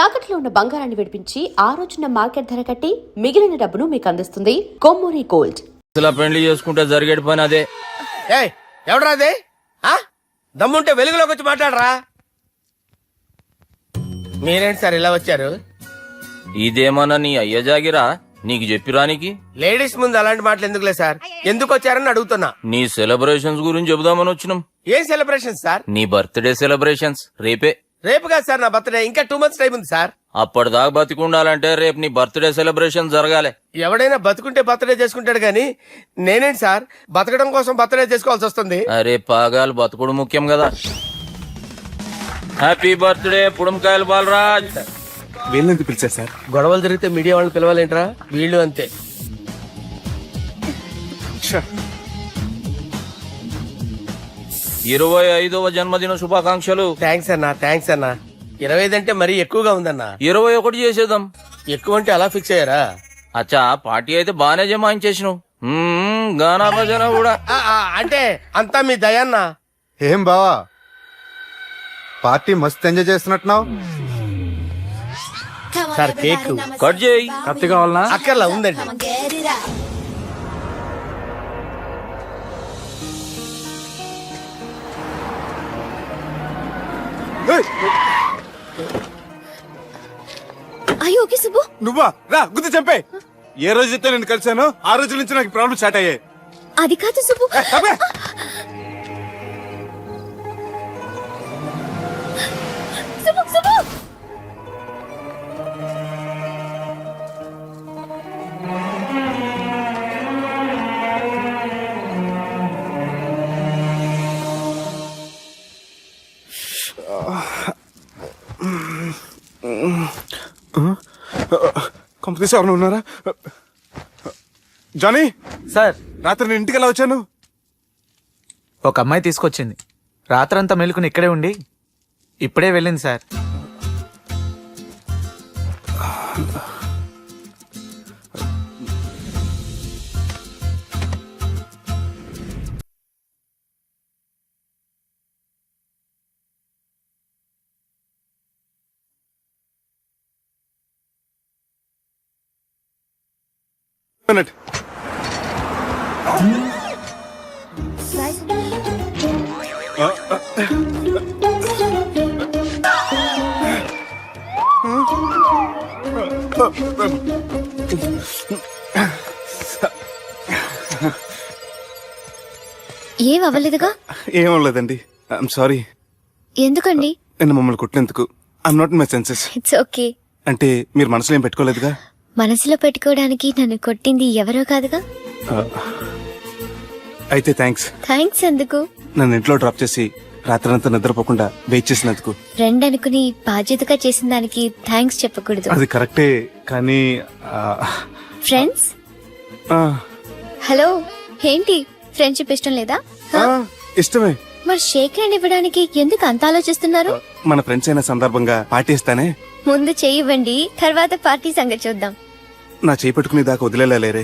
తాకట్లో ఉన్న బంగారాన్ని విడిపించి ఆ రోజున మార్కెట్ ధర కట్టి మిగిలిన డబ్బును మీకు అందిస్తుంది కొమ్మూరి గోల్డ్. అసలు పెళ్లి చేసుకుంటే జరిగేటి పని అదే. ఎవడరా అదే? దమ్ముంటే వెలుగులోకి వచ్చి మాట్లాడరా. మీరేంటి సార్ ఇలా వచ్చారు? ఇదేమన్నా నీ అయ్య జాగిరా నీకు చెప్పిరానికి? లేడీస్ ముందు అలాంటి మాటలు ఎందుకులే సార్, ఎందుకు వచ్చారని అడుగుతున్నా. నీ సెలబ్రేషన్స్ గురించి చెబుదామని వచ్చినాం. ఏం సెలబ్రేషన్ సార్? నీ బర్త్డే సెలబ్రేషన్స్ రేపే. రేపు కాదు సార్ నా బర్త్డే, ఇంకా 2 months టైం ఉంది సార్. అప్పటిదాకా బతికుండాలంటే రేపు నీ బర్త్డే సెలబ్రేషన్ జరగాలి. ఎవడైనా బతుకుంటే బర్త్డే చేసుకుంటాడు గాని నేనేంటి సార్ బతకడం కోసం బర్త్డే చేసుకోవాల్సి వస్తుంది? అరే పాగాలు బతుకుడు ముఖ్యం కదా. హ్యాపీ బర్త్డే పుడంకాయలు బాలరాజ్. వీళ్ళెందుకు పిలిచారు సార్? గొడవలు జరిగితే మీడియా వాళ్ళని పిలవాలేంట్రా? వీళ్ళు అంతే. 25వ జన్మదిన శుభాకాంక్షలు. థ్యాంక్స్ అన్నా, థ్యాంక్స్ అన్నా. 25 అంటే మరీ ఎక్కువగా ఉందన్నా. 21 చేసేద్దాం. ఎక్కువ అంటే అలా ఫిక్స్ అయ్యారా? అచ్చా పార్టీ అయితే బానే జమాయించేసినావు. గానా భజన కూడా అంటే అంతా మీ దయన్నా. ఏం బావా పార్టీ మస్తు ఎంజాయ్ చేస్తున్నట్టున్నావు. సార్ కేక్ కట్ చేయి. కత్తి కావాలనా? అక్కర్లా ఉందండి. అయ్యో ఓకే సుబ్బు. నువ్వా? రా గుద్ది చంపే. ఏ రోజైతే నేను కలిసానో ఆ రోజు నుంచి నాకు ప్రాబ్లం స్టార్ట్ అయ్యాయి. అది కాదు సుబ్బు. సుబ్బు సుబ్బు. కంపెనీస్ ఎవరైనా ఉన్నారా? జానీ సార్, రాత్రి నేను ఇంటికి ఎలా వచ్చాను? ఒక అమ్మాయి తీసుకొచ్చింది. రాత్రంతా మెలుకుని ఇక్కడే ఉండి ఇప్పుడే వెళ్ళింది సార్. మినిట్. ఏం అవ్వలేదుగా? ఏం అవ్వలేదండి. I'm sorry. ఎందుకండి? నేను మమ్మల్ని కుట్టినందుకు I'm not in my senses. It's okay. అంటే మీరు మనసులో ఏం పెట్టుకోలేదుగా? మనసులో పెట్టుకోవడానికి నన్ను కొట్టింది ఎవరో కాదుగా. అయితే థ్యాంక్స్. థ్యాంక్స్ ఎందుకు? నన్ను ఇంట్లో డ్రాప్ చేసి రాత్రంతా నిద్రపోకుండా వెయిట్ చేసినందుకు. ఫ్రెండ్ అనుకుని బాధ్యతగా చేసిన దానికి థ్యాంక్స్ చెప్పకూడదు. అది కరెక్టే కానీ ఫ్రెండ్స్ హలో, ఏంటి ఫ్రెండ్షిప్ ఇష్టం లేదా? ఇష్టమే. మరి షేక్ హ్యాండ్ ఇవ్వడానికి ఎందుకు అంత ఆలోచిస్తున్నారు? మన ఫ్రెండ్స్ అయిన సందర్భంగా పార్టీ ఇస్తానే. ముందు చేయివ్వండి, తర్వాత పార్టీ సంగతి చూద్దాం. నా చేయి పట్టుకునే దాకా వదిలేలేరే.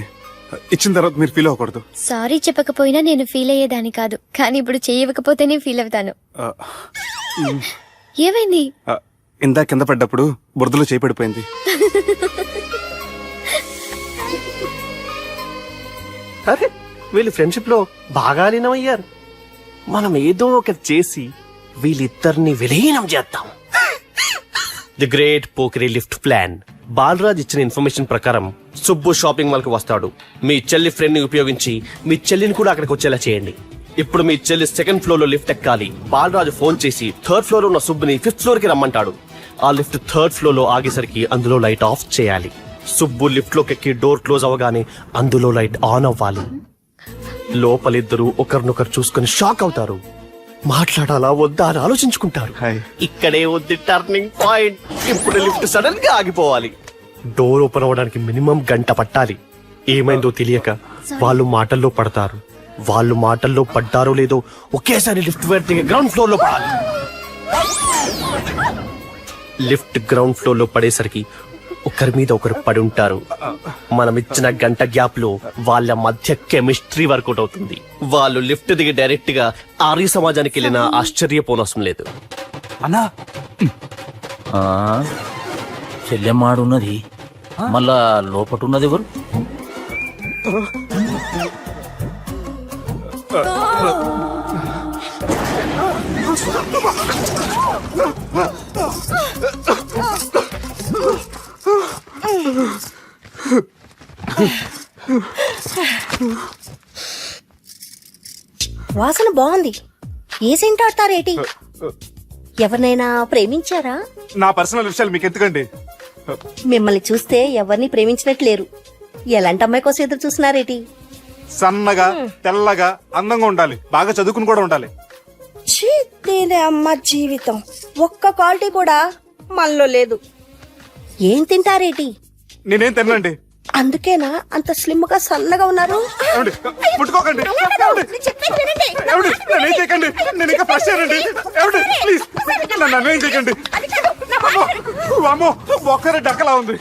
ఇచ్చిన తర్వాత మీరు ఫీల్ అవ్వకూడదు. సారీ చెప్పకపోయినా నేను ఫీల్ అయ్యేదాన్ని కాదు, కానీ ఇప్పుడు చేయకపోతేనే ఫీల్ అవుతాను. ఏమైంది? ఇందా కింద పడ్డప్పుడు బురదలో చేయి పడిపోయింది. అరే వీళ్ళు ఫ్రెండ్షిప్ లో బాగా లీనమయ్యారు. మనం ఏదో ఒకటి చేసి వీళ్ళిద్దరిని విలీనం చేద్దాం. ది గ్రేట్ పోకరీ లిఫ్ట్ ప్లాన్. బాలరాజ్ ఇచ్చిన ఇన్ఫర్మేషన్ ప్రకారం సుబ్బు షాపింగ్ మాల్ కు వస్తాడు. మీ చెల్లి ఫ్రెండ్ ని ఉపయోగించి మీ చెల్లిని కూడా అక్కడికి వచ్చేలా చేయండి. ఇప్పుడు మీ చెల్లి 2nd ఫ్లోర్ లో లిఫ్ట్ ఎక్కాలి. బాలరాజు ఫోన్ చేసి 3rd ఫ్లోర్ లో ఉన్న సుబ్బుని 5th ఫ్లోర్ కి రమ్మంటాడు. ఆ లిఫ్ట్ 3rd ఫ్లోర్ లో ఆగేసరికి అందులో లైట్ ఆఫ్ చేయాలి. సుబ్బు లిఫ్ట్ లోకి ఎక్కి డోర్ క్లోజ్ అవగానే అందులో లైట్ ఆన్ అవ్వాలి. లోపలిద్దరూ ఒకరినొకరు చూసుకుని షాక్ అవుతారు. మాట్లాడాలా వద్దా అని ఆలోచించుకుంటారు. ఇక్కడే ఉంది టర్నింగ్ పాయింట్. ఇప్పుడు లిఫ్ట్ సడన్ గా ఆగిపోవాలి. డోర్ ఓపెన్ అవ్వడానికి మినిమం గంట పట్టాలి. ఏమైందో తెలియక వాళ్ళు మాటల్లో పడతారు. వాళ్ళు మాటల్లో పడ్డారో లేదో ఒకేసారి లిఫ్ట్ దిగి గ్రౌండ్ ఫ్లోర్ లో పడాలి. లిఫ్ట్ గ్రౌండ్ ఫ్లోర్ లో పడేసరికి ఒకరి మీద ఒకరు పడి ఉంటారు. మనం ఇచ్చిన గంట గ్యాప్ లో వాళ్ళ మధ్య కెమిస్ట్రీ వర్కౌట్ అవుతుంది. వాళ్ళు లిఫ్ట్ దిగి డైరెక్ట్ గా ఆర్య సమాజానికి వెళ్ళినా ఆశ్చర్యపోనవసరం లేదు. అన్నా చెల్లెమ్మాడున్నది మళ్ళా లోపటున్నది ఎవరు? వాసన బాగుంది. ఏ సెంట్ ఆడతారేటి? ఎవరినైనా ప్రేమించారా? నా పర్సనల్ విషయాలు మీకు ఎందుకండి? మిమ్మల్ని చూస్తే ఎవరిని ప్రేమించినట్లేరు. ఎలాంటి అమ్మాయి కోసం ఎదురు చూస్తున్నారేటి? సన్నగా తెల్లగా అందంగా ఉండాలి, బాగా చదువుకుని కూడా ఉండాలి. ఛీ, దీని అమ్మ జీవితం ఒక్క క్వాలిటీ కూడా మనలో లేదు. ఏం తింటారేటి? నేనేం తినండి. అందుకేనా అంత స్లిమ్ గా సన్నగా ఉన్నారు? ఏమండి? ముట్టుకోకండి. ఏమండి? ఏమండి? నన్నేం చేయకండి, నేను ఇంకా ఫ్రెష్ అయ్యానండి. ఏమండి? ప్లీజ్ నన్ను ఏం చేయకండి. అమ్మో, అమ్మో, ఒక్కరే డక్కలా ఉంది.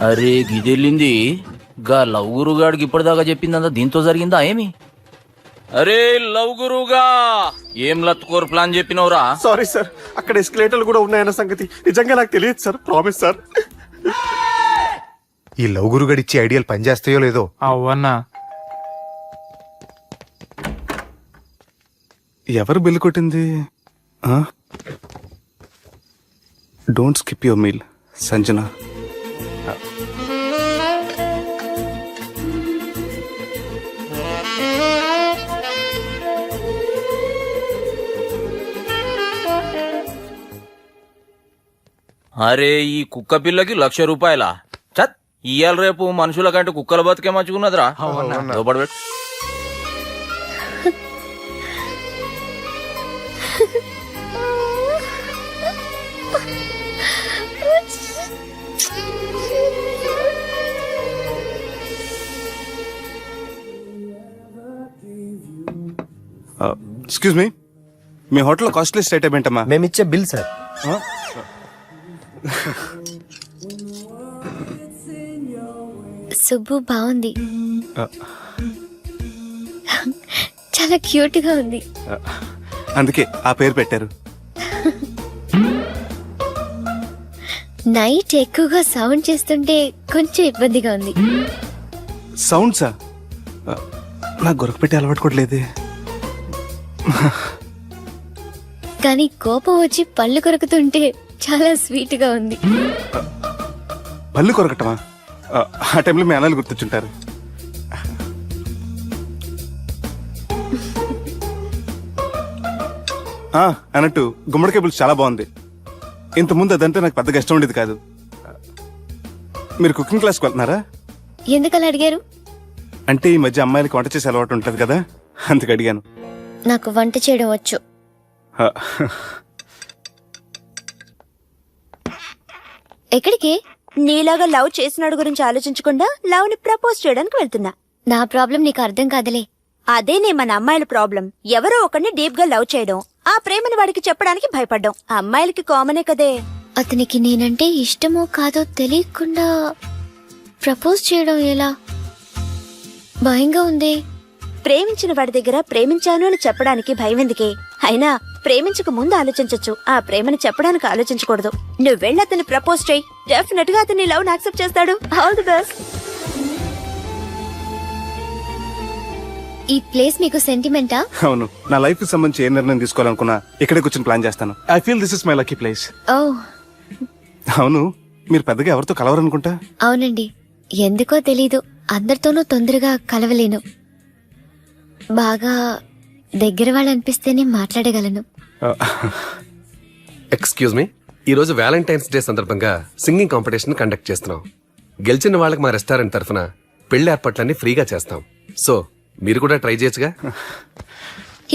అరే గిదెళ్ళింది గా లవ్ గురుగాడికి ఇప్పటిదాకా చెప్పిందంతా దీంతో జరిగిందా ఏమి? అరే లవ్ గురుగా ఏం లత్కోర్ ప్లాన్ చెప్పినవురా? సారీ సార్, అక్కడ ఎస్కలేటర్లు కూడా ఉన్నాయన్న సంగతి నిజంగా నాకు తెలియదు సార్. Promise sir. ఈ లవ్ గురుగడి ఇచ్చే ఐడియాలు పనిచేస్తాయో లేదో. అవ్వన్నా ఎవరు బిల్లు కొట్టింది? Don't skip your meal Sanjana. అరే ఈ కుక్క పిల్లకి ₹1,00,000 చత్ ఇయ్యాల రేపు మనుషుల కంటే కుక్కల బతికే మంచుకున్నదిరా. లోపడబెట్టు. ఎక్స్క్యూజ్ మీ, మీ హోటల్లో కాస్ట్లీ స్టేట్ ఏంటమ్మా? మేమిచ్చే బిల్ సార్. సుబ్బు బాగుంది. చాలా క్యూట్ గా ఉంది. అందుకే ఆ పేరు పెట్టారు. నైట్ ఎక్కువగా సౌండ్ చేస్తుంటే కొంచెం ఇబ్బందిగా ఉంది. సౌండ్సా? నాకు గొరక పెట్టే అలవాటు కూడా లేదే. కానీ కోపం వచ్చి పళ్ళు కొరుకుతుంటే చాలా స్వీట్ గా ఉంది. పళ్ళు కొరకటమా? ఆ టైంలో మీ అన్నలు గుర్తొచ్చుంటారు. అన్నట్టు గుమ్మడికాయ పులుసు చాలా బాగుంది. ఇంతకుముందు అదంటే నాకు పెద్దగా ఇష్టం ఉండేది కాదు. మీరు కుకింగ్ క్లాస్కి వెళ్తున్నారా? ఎందుకలా అడిగారు? అంటే ఈ మధ్య అమ్మాయిలకి వంట చేసే అలవాటు ఉంటుంది కదా, అందుకు అడిగాను. నాకు వంట చేయడం వచ్చు. ఎక్కడికి? నీలాగా లవ్ చేసినాడు గురించి ఆలోచించకుండా లవ్ ని ప్రపోజ్ చేయడానికి వెళ్తున్నా. నా ప్రాబ్లం నీకు అర్థం కాదులే. అదేనే మన అమ్మాయిల ప్రాబ్లం. ఎవరో ఒకరిని డీప్ గా లవ్ చేయడం, ఆ ప్రేమని వాడికి చెప్పడానికి భయపడ్డం అమ్మాయిలకి కామనే కదే. అతనికి నేనంటే ఇష్టమో కాదో తెలియకుండా ప్రపోజ్ చేయడం ఎలా? భయంగా ఉంది. ప్రేమించిన వాడి దగ్గర ప్రేమించాను అని చెప్పడానికి భయం ఎందుకే? అయినా ప్రేమించక ముందు ఆలోచించొచ్చు, ఆ ప్రేమని చెప్పడానికి ఆలోచించకూడదు. నువ్వు వెళ్ళి అతన్ని ప్రపోజ్ చేయి, డెఫినెట్ గా అతన్ని లవ్ యాక్సెప్ట్ చేస్తాడు. All the best. ఈ ప్లేస్ మీకు సెంటిమెంటా? అవును, నా లైఫ్ కి సంబంధించి ఏ నిర్ణయం తీసుకోవాలనుకున్నా ఇక్కడే కూర్చొని ప్లాన్ చేస్తాను. I feel this is my lucky place. ఓ అవును, మీరు పెద్దగా ఎవరితో కలవరనుకుంటా? అవునండి, ఎందుకో తెలీదు, అందరితోనూ తొందరగా కలవలేను. బాగా దగ్గర వాళ్ళు అనిపిస్తేనే మాట్లాడగలను. ఎక్స్క్యూజ్ మీ, ఈ రోజు వ్యాలంటైన్స్ డే సందర్భంగా సింగింగ్ కాంపిటీషన్ కండక్ట్ చేస్తున్నాం. గెలిచిన వాళ్ళకి మా రెస్టారెంట్ తరఫున పెళ్లి ఏర్పాట్లన్నీ ఫ్రీగా చేస్తాం. సో మీరు కూడా ట్రై చేయొచ్చుగా.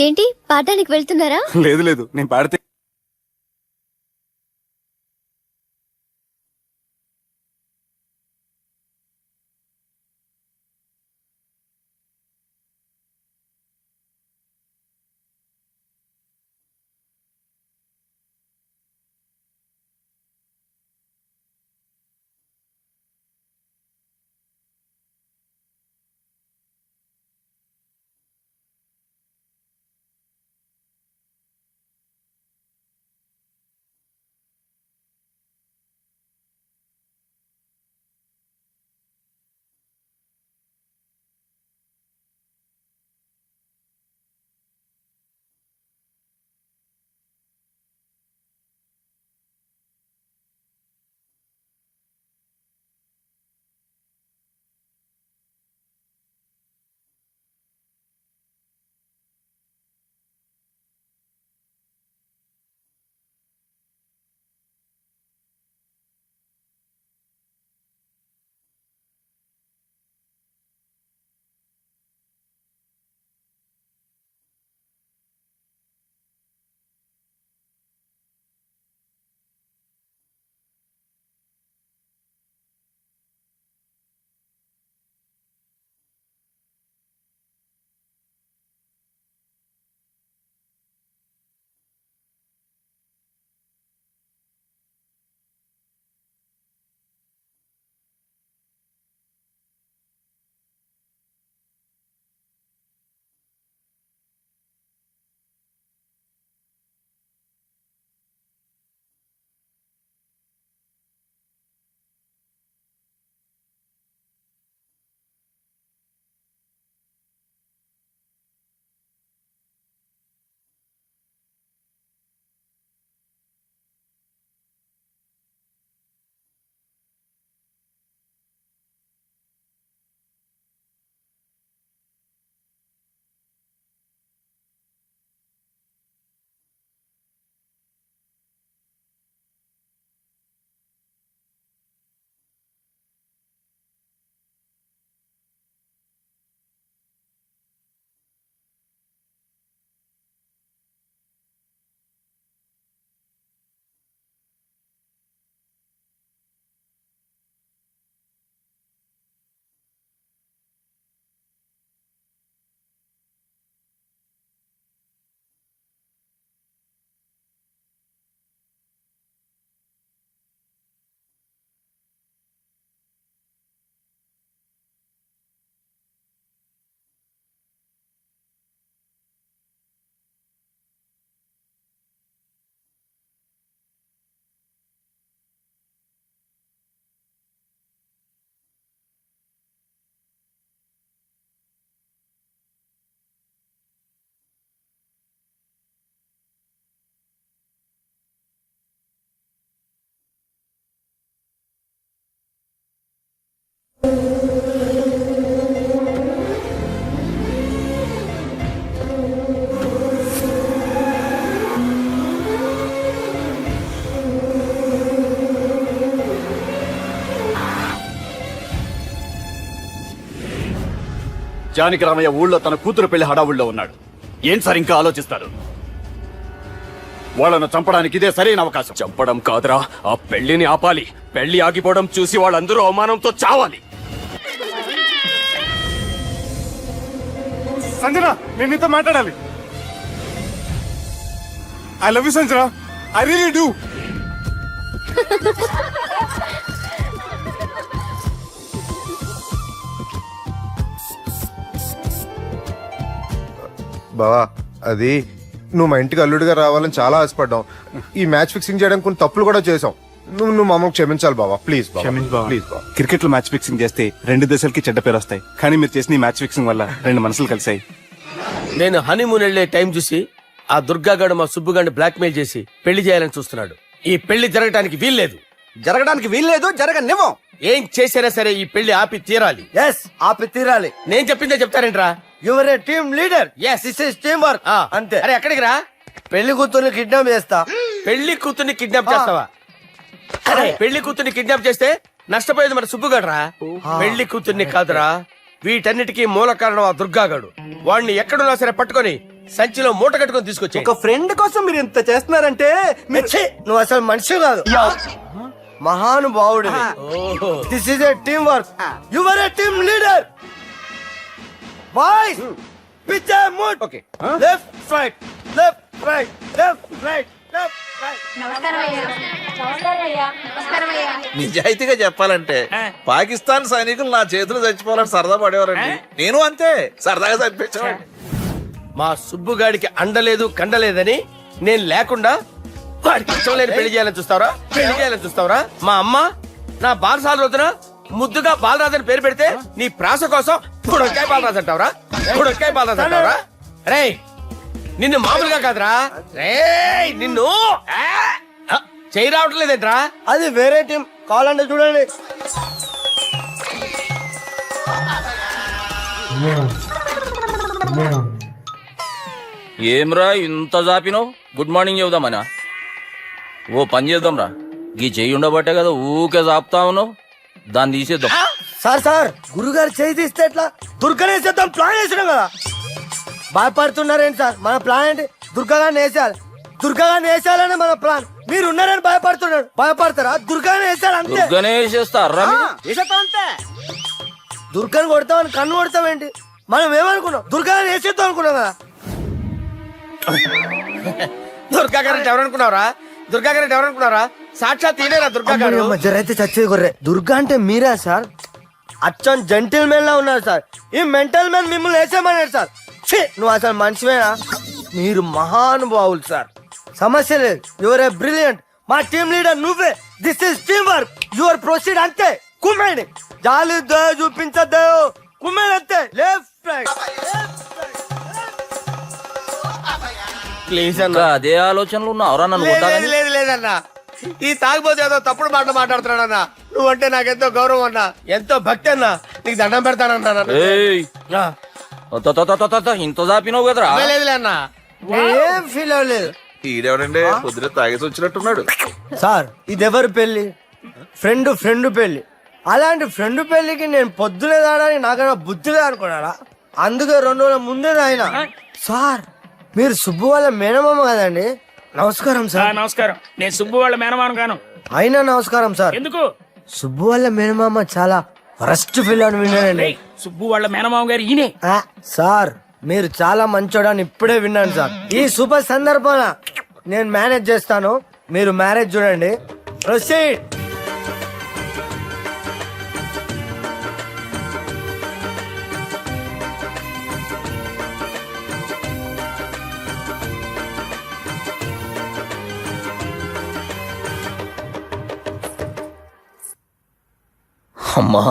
ఏంటి పాడడానికి వెళ్తున్నారా? లేదు లేదు, నేను పాడితే జానకి రామయ్య ఊళ్ళో తన కూతురు పెళ్లి హడావుల్లో ఉన్నాడు. ఏం సార్ ఇంకా ఆలోచిస్తారు? వాళ్ళను చంపడానికి ఇదే సరైన అవకాశం. చంపడం కాదురా, ఆ పెళ్లిని ఆపాలి. పెళ్లి ఆగిపోవడం చూసి వాళ్ళందరూ అవమానంతో చావాలి. సంజన, నేను నీతో మాట్లాడాలి. I love you Sanjana, I really do. బావా అది నువ్వు మా ఇంటికి అల్లుడిగా రావాలని చాలా ఆశపడ్డాం. ఈ మ్యాచ్ ఫిక్సింగ్ చేయడానికి కొన్ని తప్పులు కూడా చేసాం. నువ్వు మా అమ్మకు క్షమించాలి బావా, ప్లీజ్ ప్లీజ్ బావా. క్రికెట్ లో మ్యాచ్ ఫిక్సింగ్ చేస్తే 2 దేశాలకి చెడ్డ పేరు వస్తాయి. కానీ మీరు చేసిన ఈ మ్యాచ్ ఫిక్సింగ్ వల్ల 2 మనసులు కలిసాయి. నేను హనీమూన్ వెళ్లే టైం చూసి ఆ దుర్గాగాడు మా సుబ్బుగాడిని బ్లాక్ మెయిల్ చేసి పెళ్లి చేయాలని చూస్తున్నాడు. ఈ పెళ్లి జరగడానికి వీల్లేదు. జరగనివ్వం. ఏం చేసినా సరే ఈ పెళ్లి ఆపి తీరాలి. ఆపి తీరాలి. నేను చెప్పిందే చెప్తారేంట్రా? Your a team leader. This is teamwork. అంతే. అరే ఎక్కడికి రా? పెళ్లి కూతుర్ని కిడ్నాప్ చేస్తా. పెళ్లి కూతుర్ని కిడ్నాప్ చేస్తావా? అరే పెళ్లి కూతుర్ని కిడ్నాప్ చేస్తే నష్టపోయేది మన సుబ్బుగాడురా. పెళ్లి కూతుర్ని కాదురా, వీటన్నిటికీ మూల కారణం ఆ దుర్గాగాడు. వాడిని ఎక్కడున్నా సరే పట్టుకొని సంచిలో మూట కట్టుకొని తీసుకొచ్చి. ఒక ఫ్రెండ్ కోసం మీరు ఇంత చేస్తున్నారంటే నువ్వు అసలు మనిషి కాదు, మహానుభావుడు. This is a team work. Your a team leader. Boys pitch A mood. Okay, left right left right left right left right. నిజాయితీగా చెప్పాలంటే పాకిస్తాన్ సైనికులు నా చేతులు చచ్చిపోవాలని సరదా పడేవారండి. నేను అంతే సరదాగా చనిపించేవాడిని. మా సుబ్బుగాడికి అండలేదు కండలేదని నేను లేకుండా వాడికి ఇష్టం లేని పెళ్లి చేయాలని చూస్తావరా? పెళ్లి చేయాలని చూస్తావరా? మా అమ్మ నా బాలసాల రోజున ముద్దుగా బాలరాజు అని పేరు పెడితే నీ ప్రాస కోసం గుడొక్కాయ బాలరాజు అంటావరా? గుడొక్కాయ బాలరాజు అంటావరా? రే నిన్ను మామూలుగా కాదురా, రే నిన్ను చేయి రావట్లేదేంట్రా? అది వేరే టీం కావాలంటే చూడండి. ఏమ్రా ఇంత జాపినావు? Good morning చెబుదామనా? ఓ పని చేద్దాం రా, గీ చెయ్యి ఉండబట్టే కదా ఊకే జాపుతా ఉన్నావు. దాన్ని తీసేద్దాం. సార్ గురుగారు చేయి తీస్తే ఎట్లా? దుర్గనేసేద్దాం ప్లాన్ వేసినాం కదా. భయపడుతున్నారేంటి సార్? మన ప్లాన్ ఏంటి? దుర్గాగాన్ని వేసేయాలి. దుర్గాగాన్ని వేసేయాలని మన ప్లాన్. మీరు ఉన్నారని భయపడుతున్నాడు. భయపడతారా? దుర్గానే వేసేయాలి అంతే. దుర్గనే వేసేస్తారా? వేసేద్దాం అంతే. దుర్గాని కొడతామని కన్ను కొడతామేంటి? మనం ఏమనుకున్నాం? దుర్గాని వేసేద్దాం అనుకున్నాం కదా. దుర్గా గారు ఎవరనుకున్నారా? దుర్గా గారు ఎవరనుకున్నారా? సాక్షాత్ తీనేరా దుర్గా గారు. అయితే చచ్చేది గొర్రె. దుర్గా అంటే మీరా సార్? అచ్చం జెంటిల్ మెన్ లా ఉన్నారు సార్. ఈ మెంటల్ మెన్ మిమ్మల్ని వేసేమన్నాడు సార్. నువ్వు అసలు మనిషివేనా? మీరు మహానుభావులు సార్. సమస్య లేదు. Your a brilliant. మా టీమ్ లీడర్ నువ్వే. This is team work. Your proceed అంతే. కుమ్మేడి జాలి చూపించద్దు. కుమ్మేడి అంతే. లెఫ్ట్ రైట్ ప్లీజ్ అన్న. అదే ఆలోచనలు ఉన్నావురా నన్ను? లేదు లేదన్నా, ఈ తాగిపోతే ఏదో తప్పుడు మాటలు మాట్లాడుతున్నాడన్నా. నువ్వంటే నాకెంతో గౌరవం అన్నా, ఎంతో భక్తి అన్నా. నీకు దండం పెడతానన్నా. ఇంత జాపినావు కదరా? లేదులే అన్నా, ఏం ఫీల్ అవ్వలేదు. ఈడెవడండి పొద్దున తాగేసి వచ్చినట్టున్నాడు. సార్ ఇది ఎవరు పెళ్లి? ఫ్రెండ్ పెళ్లి. అలాంటి ఫ్రెండ్ పెళ్లికి నేను పొద్దునే తాగడానికి నాకన్నా బుద్ధిగా అనుకున్నాడా? అందుకే 2 రోజుల ముందే ఆయన. సార్ మీరు సుబ్బు వాళ్ళ మేనమామ కదండి? నమస్కారం సార్. నమస్కారం. నేను సుబ్బు వాళ్ళ మేనమామ గాను. అయినా నమస్కారం సార్. ఎందుకు? సుబ్బు వాళ్ళ మేనమామ చాలా వరస్ట్ ఫీల్ అని విన్నానండి. సుబ్బు వాళ్ళ మేనమామ గారు ఈయనే. సార్ మీరు చాలా మంచోడని ఇప్పుడే విన్నాను సార్. ఈ శుభ సందర్భాన నేను మేనేజ్ చేస్తాను, మీరు మ్యారేజ్ చూడండి. ప్రొసీడ్. అమ్మా,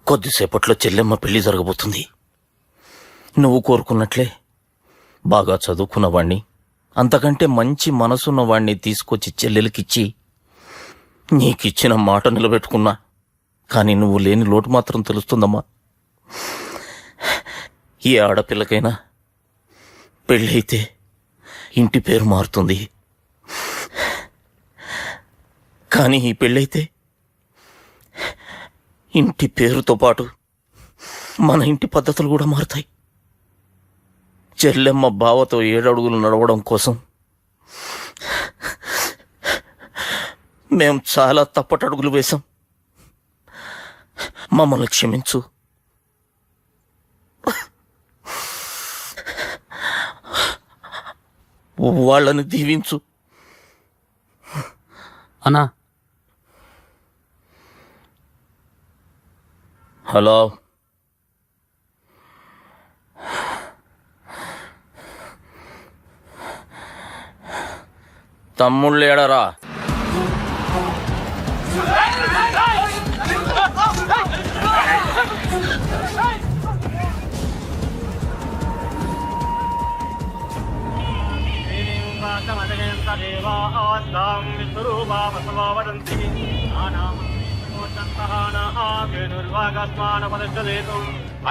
కొద్దిసేపట్లో చెల్లెమ్మ పెళ్లి జరగబోతుంది. నువ్వు కోరుకున్నట్లే బాగా చదువుకున్నవాణ్ణి, అంతకంటే మంచి మనసున్నవాణ్ణి తీసుకొచ్చి చెల్లెలకిచ్చి నీకిచ్చిన మాట నిలబెట్టుకున్నా. కానీ నువ్వు లేని లోటు మాత్రం తెలుస్తుందమ్మా. ఏ ఆడపిల్లకైనా పెళ్ళైతే ఇంటి పేరు మారుతుంది. కానీ ఈ పెళ్ళైతే ఇంటి పేరుతో పాటు మన ఇంటి పద్ధతులు కూడా మారుతాయి. చెల్లెమ్మ బావతో 7 అడుగులు నడవడం కోసం మేం చాలా తప్పటడుగులు వేశాం. మమ్మల్ని క్షమించు. వాళ్ళని దీవించు. అన్నా హలో, తమ్ముళ్ళు ఏడరా?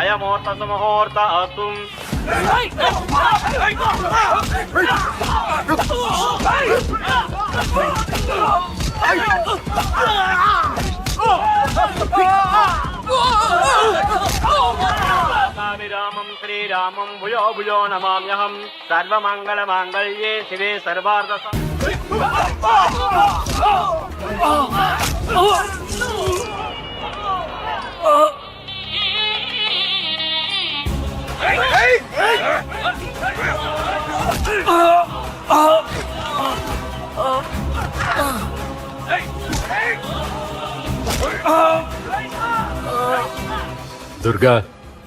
అయమోర్త సమహోర్త అతుం రామం శ్రీరామం భూయో భూయో నమామ్యహం సర్వమంగళ మాంగళ్యే శివే సర్వార్థ దుర్గా,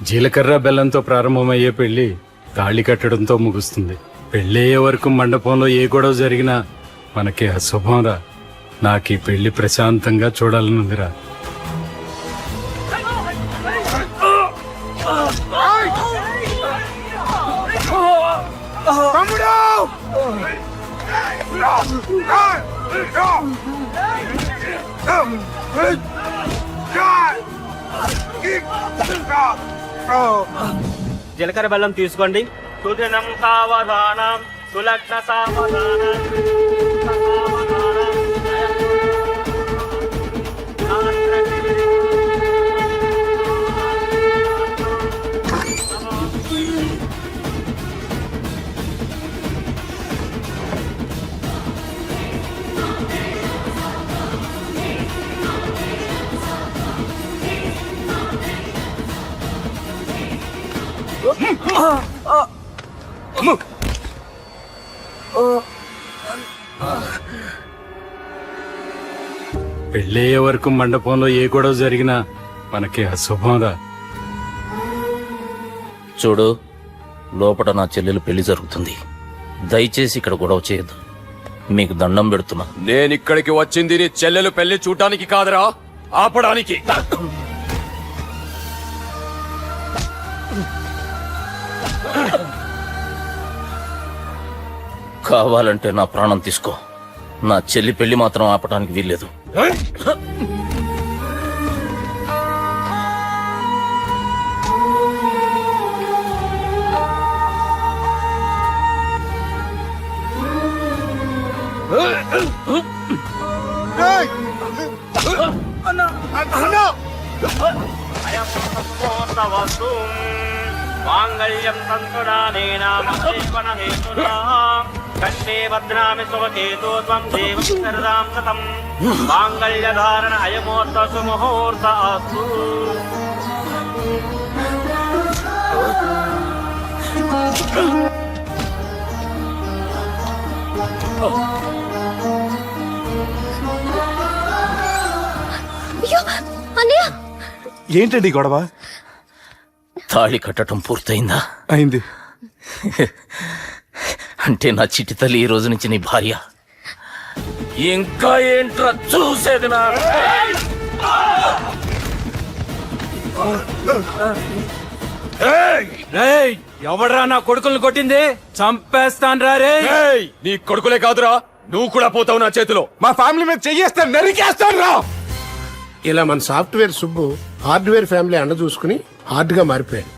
జీలకర్ర బెల్లంతో ప్రారంభమయ్యే పెళ్లి తాళి కట్టడంతో ముగుస్తుంది. పెళ్ళయ్యే వరకు మండపంలో ఏ గొడవ జరిగినా మనకి అశుభంరా. నాకు ఈ పెళ్లి ప్రశాంతంగా చూడాలనుందిరా. జీలకర్ర బెల్లం తీసుకోండి. సుదినం సావధానం సులగ్న సావధానం పెళ్ళయ్యే వరకు మండపంలో ఏ గొడవ జరిగినా మనకి అశుభంరా. చూడు, లోపల నా చెల్లెలు పెళ్లి జరుగుతుంది. దయచేసి ఇక్కడ గొడవ చేయొద్దు. మీకు దండం పెడుతున్నా. నేనిక్కడికి వచ్చింది నీ చెల్లెలు పెళ్లి చూడటానికి కాదురా, ఆపడానికి. కావాలంటే నా ప్రాణం తీసుకో. నా చెల్లి పెళ్లి మాత్రం ఆపడానికి వీల్లేదు. మాంగళ్యం సంతుడానేన కంఠే భద్రామి శుభకేతో త్వం దేవం శరదాం శతం మాంగళ్యధారణ అయమోర్త సుముహూర్త అస్తు. ఏంటండి గొడవ? తాళి కట్టడం పూర్తయిందా? అయింది. అంటే నా చిట్టి తల్లి ఈ రోజు నుంచి నీ భార్య. ఇంకా ఏంట్రా చూసేది? నా ఎవడరా నా కొడుకులను కొట్టింది? చంపేస్తాను రా రే. నీ కొడుకులే కాదురా, నువ్వు కూడా పోతావు నా చేతిలో. మా ఫ్యామిలీ మీద చెయ్యేస్తాను, నరికేస్తాను రా. ఇలా మన సాఫ్ట్వేర్ సుబ్బు హార్డ్వేర్ ఫ్యామిలీ అండ చూసుకుని హార్డ్ గా మారిపోయాడు.